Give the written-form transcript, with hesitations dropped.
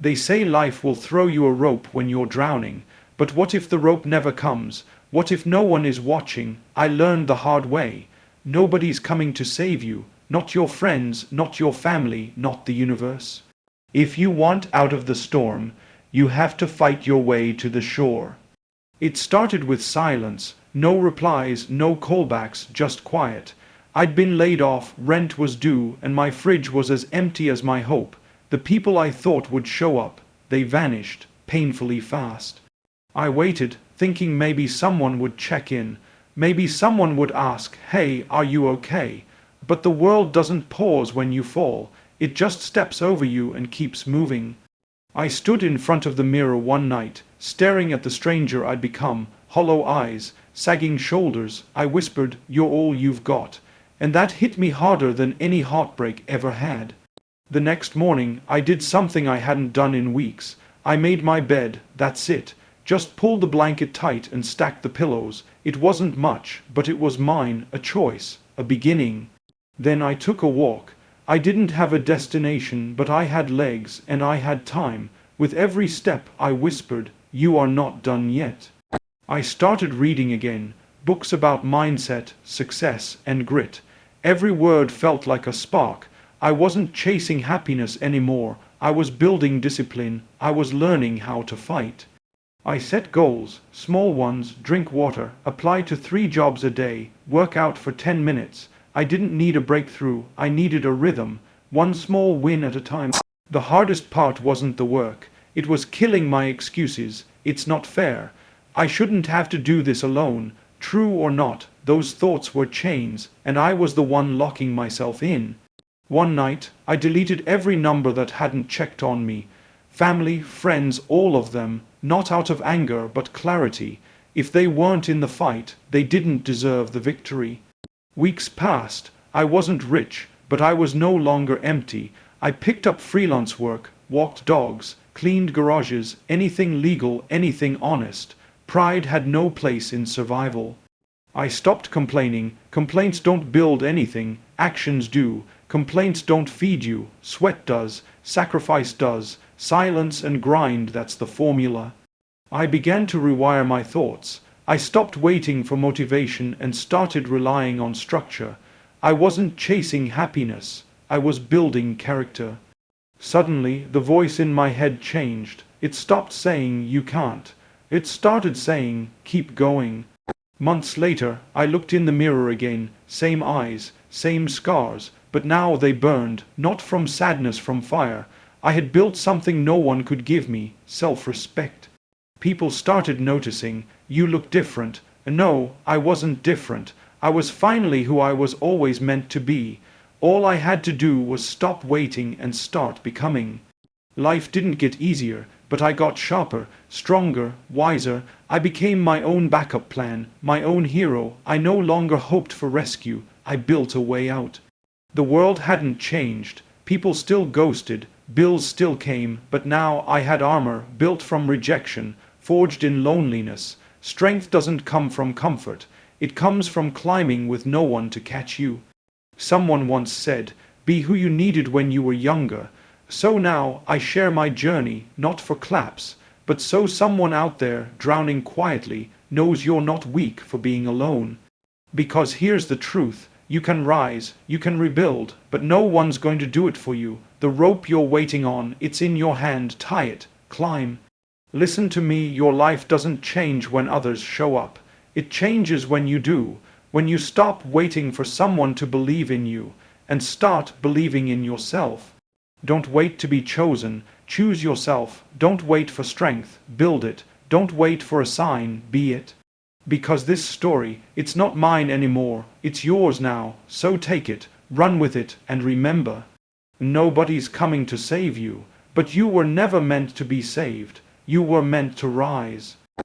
They say life will throw you a rope when you're drowning, but what if the rope never comes? What if no one is watching? I learned the hard way. Nobody's coming to save you. Not your friends, not your family, not the universe. If you want out of the storm, you have to fight your way to the shore. It started with silence, no replies, no callbacks, just quiet. I'd been laid off, rent was due, and my fridge was as empty as my hope. The people I thought would show up, they vanished, painfully fast. I waited, thinking maybe someone would check in. Maybe someone would ask, "Hey, are you okay?" But the world doesn't pause when you fall. It just steps over you and keeps moving. I stood in front of the mirror one night, staring at the stranger I'd become, hollow eyes, sagging shoulders. I whispered, "You're all you've got." And that hit me harder than any heartbreak ever had. The next morning, I did something I hadn't done in weeks. I made my bed, that's it. Just pulled the blanket tight and stacked the pillows. It wasn't much, but it was mine, a choice, a beginning. Then I took a walk. I didn't have a destination, but I had legs and I had time. With every step I whispered, "You are not done yet." I started reading again, books about mindset, success, and grit. Every word felt like a spark. I wasn't chasing happiness anymore. I was building discipline. I was learning how to fight. I set goals, small ones: drink water, apply to 3 jobs a day, work out for 10 minutes. I didn't need a breakthrough, I needed a rhythm, one small win at a time. The hardest part wasn't the work, it was killing my excuses. It's not fair. I shouldn't have to do this alone. True or not, those thoughts were chains, and I was the one locking myself in. One night, I deleted every number that hadn't checked on me. Family, friends, all of them, not out of anger but clarity. If they weren't in the fight, they didn't deserve the victory. Weeks passed. I wasn't rich, but I was no longer empty. I picked up freelance work, walked dogs, cleaned garages, anything legal, anything honest. Pride had no place in survival. I stopped complaining. Complaints don't build anything, actions do. Complaints don't feed you, sweat does, sacrifice does, silence and grind, that's the formula. I began to rewire my thoughts. I stopped waiting for motivation and started relying on structure. I wasn't chasing happiness, I was building character. Suddenly, the voice in my head changed. It stopped saying, "You can't." It started saying, "Keep going." Months later, I looked in the mirror again, same eyes, same scars, but now they burned, not from sadness, from fire. I had built something no one could give me, self-respect. People started noticing, "You look different." No, I wasn't different. I was finally who I was always meant to be. All I had to do was stop waiting and start becoming. Life didn't get easier, but I got sharper, stronger, wiser. I became my own backup plan, my own hero. I no longer hoped for rescue. I built a way out. The world hadn't changed. People still ghosted. Bills still came, but now I had armor, built from rejection, forged in loneliness. Strength doesn't come from comfort. It comes from climbing with no one to catch you. Someone once said, "Be who you needed when you were younger." So now I share my journey, not for claps, but so someone out there, drowning quietly, knows you're not weak for being alone. Because here's the truth. You can rise, you can rebuild, but no one's going to do it for you. The rope you're waiting on, it's in your hand. Tie it, climb. Listen to me, your life doesn't change when others show up. It changes when you do, when you stop waiting for someone to believe in you, and start believing in yourself. Don't wait to be chosen, choose yourself. Don't wait for strength, build it. Don't wait for a sign, be it. Because this story, it's not mine anymore, it's yours now, so take it, run with it, and remember, nobody's coming to save you, but you were never meant to be saved, you were meant to rise.